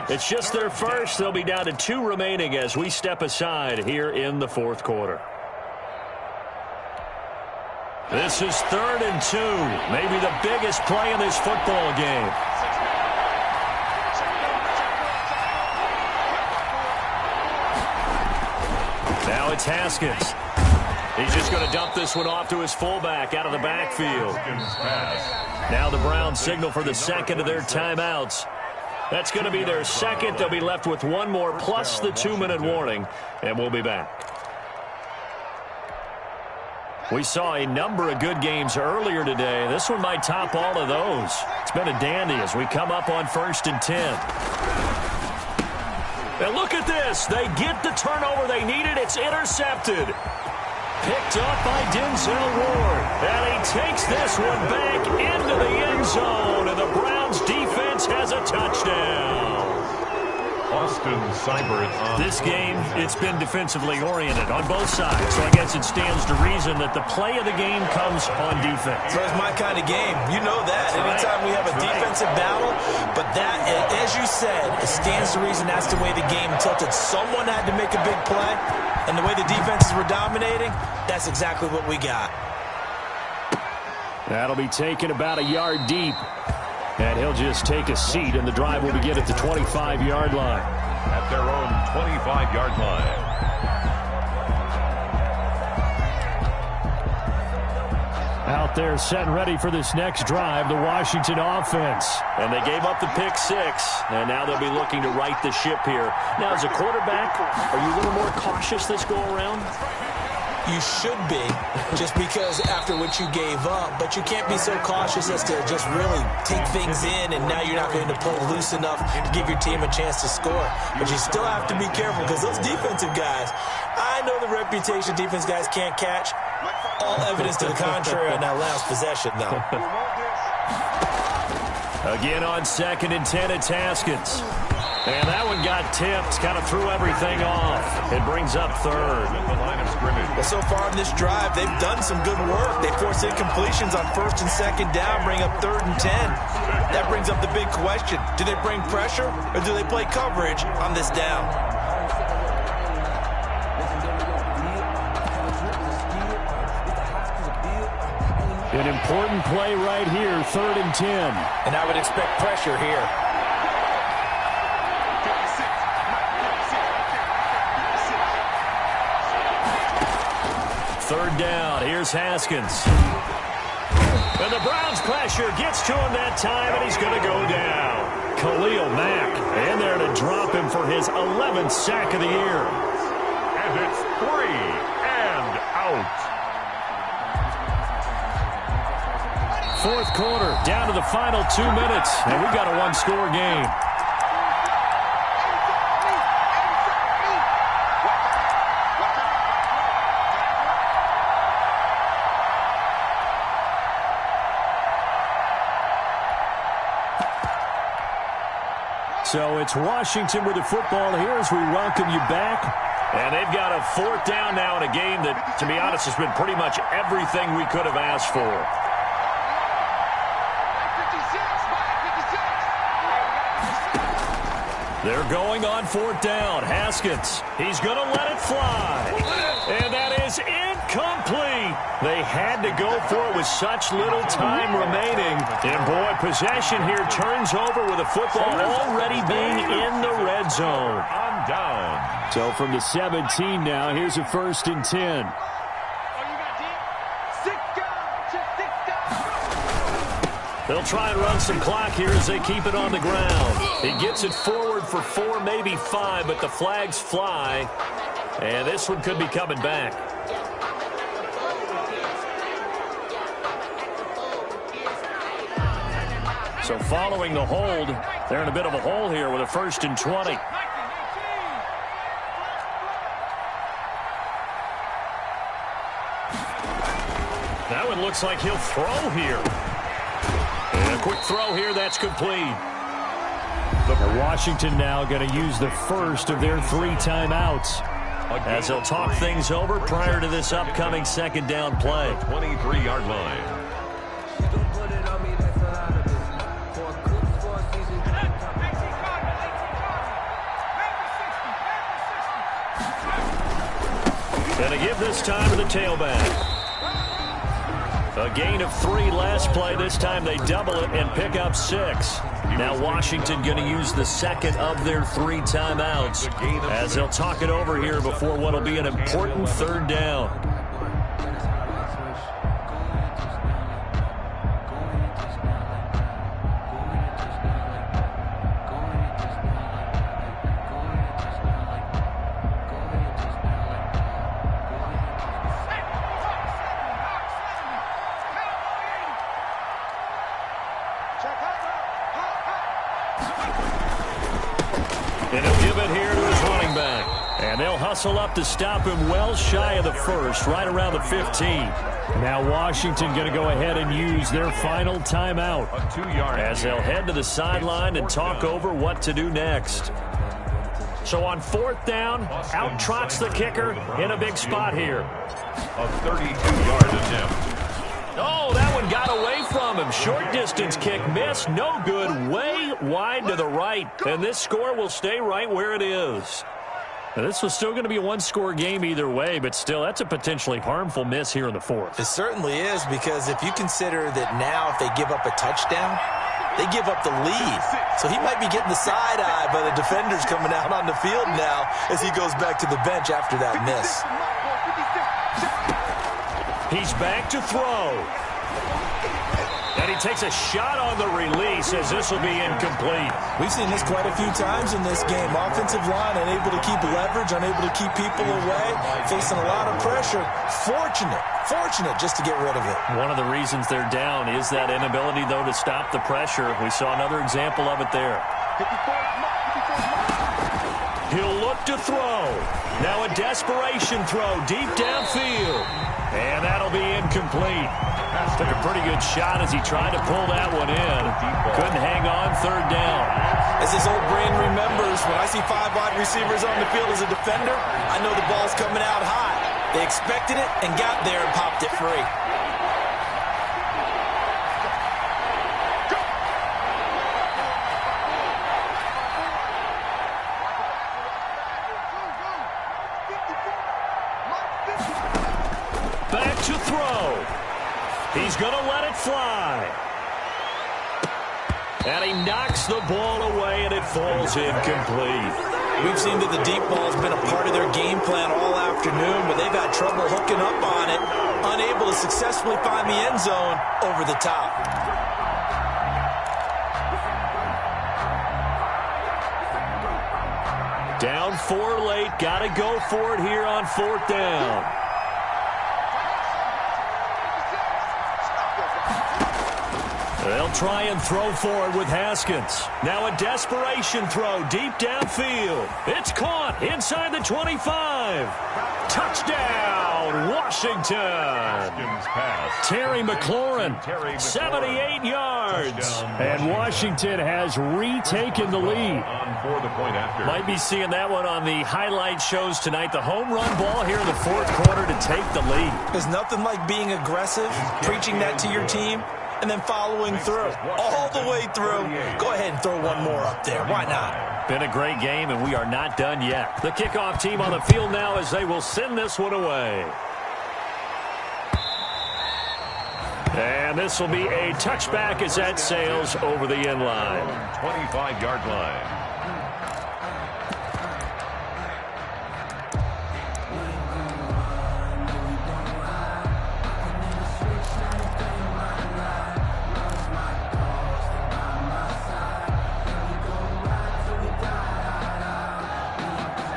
It's just their first. They'll be down to 2 remaining as we step aside here in the fourth quarter. This is 3rd and 2, maybe the biggest play in this football game. Now it's Haskins. He's just going to dump this one off to his fullback out of the backfield. Now the Browns signal for the second of their timeouts. That's going to be their second. They'll be left with 1 more plus the 2-minute warning, and we'll be back. We saw a number of good games earlier today. This one might top all of those. It's been a dandy as we come up on 1st and 10. And look at this. They get the turnover they needed. It's intercepted. Picked up by Denzel Ward. And he takes this one back into the end zone. And the Browns defense has a touchdown. Austin Seibert. This game, it's been defensively oriented on both sides. So I guess it stands to reason that the play of the game comes on defense. So it's my kind of game. You know that. Anytime we have a defensive battle, but that, as you said, it stands to reason that's the way the game tilted. Someone had to make a big play, and the way the defenses were dominating, that's exactly what we got. That'll be taken about a yard deep. And he'll just take a seat, and the drive will begin at the 25-yard line. At their own 25-yard line. Out there set and ready for this next drive, the Washington offense. And they gave up the pick 6, and now they'll be looking to right the ship here. Now, as a quarterback, are you a little more cautious this go-around? You should be, just because after what you gave up, but you can't be so cautious as to just really take things in, and now you're not going to play loose enough to give your team a chance to score. But you still have to be careful, because those defensive guys, I know the reputation defense guys can't catch. All evidence to the contrary on that last possession, though. Again on 2nd and 10, it's Haskins. And that one got tipped, kind of threw everything off. It brings up 3rd. Well, so far in this drive, they've done some good work. They forced incompletions on 1st and 2nd down, bring up 3rd and 10. That brings up the big question. Do they bring pressure, or do they play coverage on this down? An important play right here, 3rd and 10. And I would expect pressure here. Third down, here's Haskins. And the Browns pressure gets to him that time, and he's going to go down. Khalil Mack in there to drop him for his 11th sack of the year. And it's 3 and out. Fourth quarter, down to the final 2 minutes, and we've got a 1-score game. So it's Washington with the football here as we welcome you back. And they've got a 4th down now in a game that, to be honest, has been pretty much everything we could have asked for. They're going on 4th down. Haskins, he's going to let it fly. And that is incomplete. They had to go for it with such little time remaining. And, boy, possession here turns over with the football already being in the red zone. On down. So from the 17 now, here's a 1st and 10. They'll try and run some clock here as they keep it on the ground. He gets it forward for 4, maybe 5, but the flags fly. And this one could be coming back. So following the hold, they're in a bit of a hole here with a 1st and 20. That one looks like he'll throw here. And a quick throw here, that's complete. Washington now going to use the first of their 3 timeouts. as he'll talk things over prior to this upcoming second down play. 23-yard line. Going to give this time to the tailback. A gain of 3 last play. This time they double it and pick up 6. Now Washington going to use the second of their 3 timeouts as they'll talk it over here before what will be an important third down. And he'll give it here to his running back. And they'll hustle up to stop him well shy of the first, right around the 15. Now Washington going to go ahead and use their final timeout as they'll head to the sideline and talk over what to do next. So on 4th down, out trots the kicker in a big spot here. A 32-yard attempt. Oh, that one got away from him. Short distance kick missed. No good. Way wide to the right. And this score will stay right where it is. Now, this was still going to be a one-score game either way, but still, that's a potentially harmful miss here in the 4th. It certainly is, because if you consider that now if they give up a touchdown, they give up the lead. So he might be getting the side-eye by the defenders coming out on the field now as he goes back to the bench after that miss. He's back to throw. And he takes a shot on the release as this will be incomplete. We've seen this quite a few times in this game. Offensive line unable to keep leverage, unable to keep people away, facing a lot of pressure. Fortunate just to get rid of it. One of the reasons they're down is that inability, though, to stop the pressure. We saw another example of it there. He'll look to throw. Now a desperation throw deep downfield. And that'll be incomplete. Took a pretty good shot as he tried to pull that one in. Couldn't hang on 3rd down. As his old brain remembers, when I see 5 wide receivers on the field as a defender, I know the ball's coming out high. They expected it and got there and popped it free. Back to throw. He's going to let it fly. And he knocks the ball away, and it falls incomplete. We've seen that the deep ball has been a part of their game plan all afternoon, but they've had trouble hooking up on it, unable to successfully find the end zone over the top. Down 4 late. Got to go for it here on 4th down. They'll try and throw forward with Haskins. Now a desperation throw deep downfield. It's caught inside the 25. Touchdown, Washington. Terry McLaurin, 78 yards. And Washington has retaken the lead. Might be seeing that one on the highlight shows tonight. The home run ball here in the 4th quarter to take the lead. There's nothing like being aggressive, preaching that to your team, and then following through, all the way through. Go ahead and throw one more up there. Why not? Been a great game, and we are not done yet. The kickoff team on the field now as they will send this one away. And this will be a touchback as that sails over the end line. 25-yard line.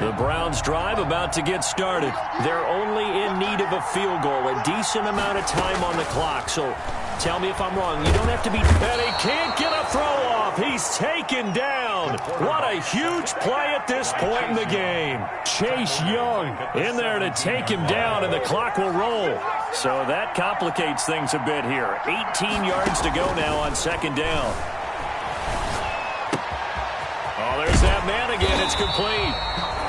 The Browns drive about to get started. They're only in need of a field goal, a decent amount of time on the clock. So tell me if I'm wrong. You don't have to be... And he can't get a throw off. He's taken down. What a huge play at this point in the game. Chase Young in there to take him down, and the clock will roll. So that complicates things a bit here. 18 yards to go now on 2nd down. Oh, there's that man again. it's complete.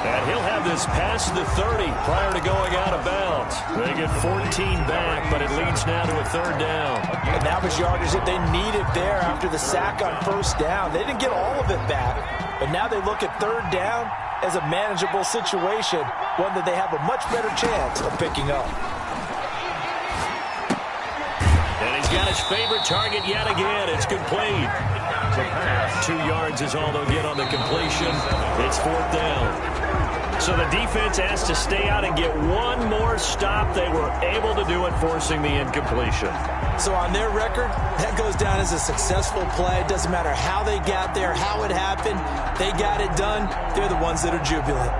And he'll have this past the 30 prior to going out of bounds. They get 14 back, but it leads now to a third down. And that was yardage that they needed there after the sack on first down. They didn't get all of it back, but now they look at third down as a manageable situation, one that they have a much better chance of picking up. And he's got his favorite target yet again. It's complete. 2 yards is all they'll get on the completion. It's fourth down. So the defense has to stay out and get one more stop. They were able to do it, forcing the incompletion. So on their record, that goes down as a successful play. It doesn't matter how they got there, how it happened. They got it done. They're the ones that are jubilant.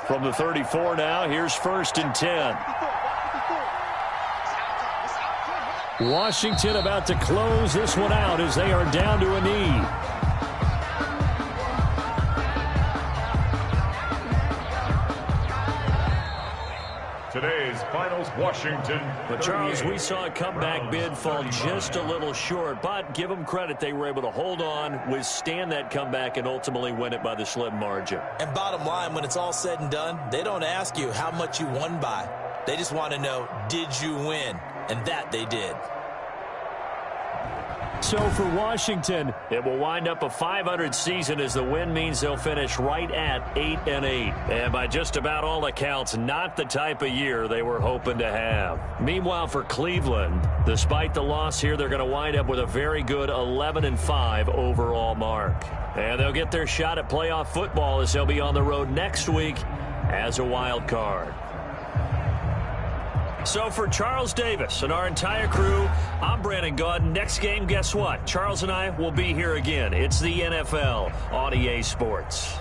From the 34 now, here's 1st and 10. Washington about to close this one out as they are down to a knee. Today's finals, Washington. But, Charles, we saw a comeback bid fall just a little short, but give them credit. They were able to hold on, withstand that comeback, and ultimately win it by the slim margin. And bottom line, when it's all said and done, they don't ask you how much you won by. They just want to know, did you win? And that they did. So for Washington, it will wind up a .500 season as the win means they'll finish right at 8-8. And by just about all accounts, not the type of year they were hoping to have. Meanwhile, for Cleveland, despite the loss here, they're going to wind up with a very good 11-5 overall mark. And they'll get their shot at playoff football as they'll be on the road next week as a wild card. So for Charles Davis and our entire crew, I'm Brandon Gaudin. Next game, guess what? Charles and I will be here again. It's the NFL on EA Sports.